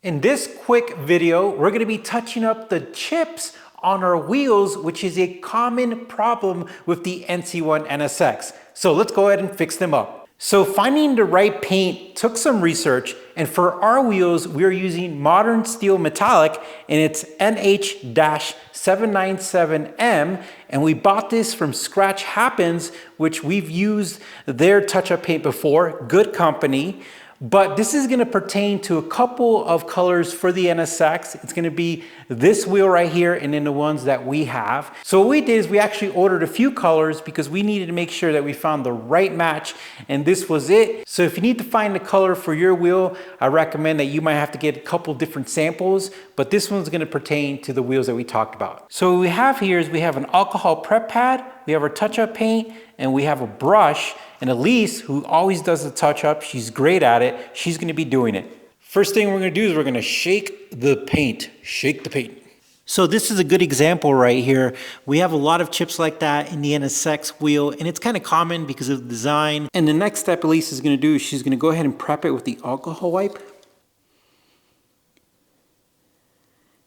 In this quick video, we're going to be touching up the chips on our wheels, which is a common problem with the NC1 NSX. So let's go ahead and fix them up. So finding the right paint took some research, and for our wheels, we're using modern steel metallic, and it's NH-797M, and we bought this from Scratch Happens, which we've used their touch-up paint before, good company. But this is going to pertain to a couple of colors for the NSX. It's going to be this wheel right here and then the ones that we have. So what we did is we actually ordered a few colors because we needed to make sure that we found the right match, and this was it. So if you need to find the color for your wheel, I recommend that you might have to get a couple different samples, but this one's going to pertain to the wheels that we talked about. So what we have here is we have an alcohol prep pad, we have our touch-up paint, and we have a brush. And Elise, who always does the touch-up, she's great at it, she's gonna be doing it. First thing we're gonna do is we're gonna shake the paint. Shake the paint. So this is a good example right here. We have a lot of chips like that in the NSX wheel, and it's kind of common because of the design. And the next step Elise is gonna do is she's gonna go ahead and prep it with the alcohol wipe.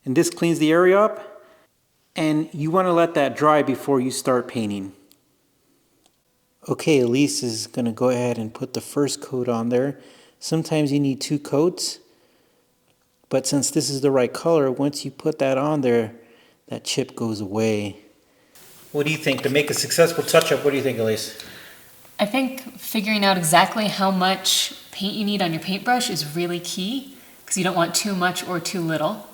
And this cleans the area up. And you wanna let that dry before you start painting. Okay, Elise is going to go ahead and put the first coat on there. Sometimes you need 2 coats, but since this is the right color, once you put that on there, that chip goes away. What do you think? To make a successful touch-up, what do you think, Elise? I think figuring out exactly how much paint you need on your paintbrush is really key, because you don't want too much or too little.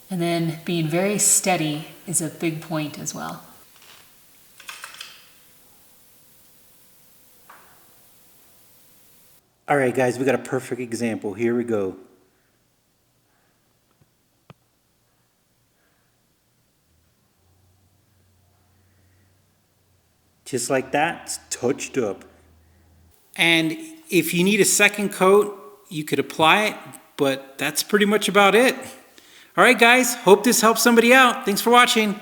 And then being very steady is a big point as well. All right, guys, we got a perfect example. Here we go. Just like that, it's touched up. And if you need a second coat, you could apply it, but that's pretty much about it. All right, guys, hope this helps somebody out. Thanks for watching.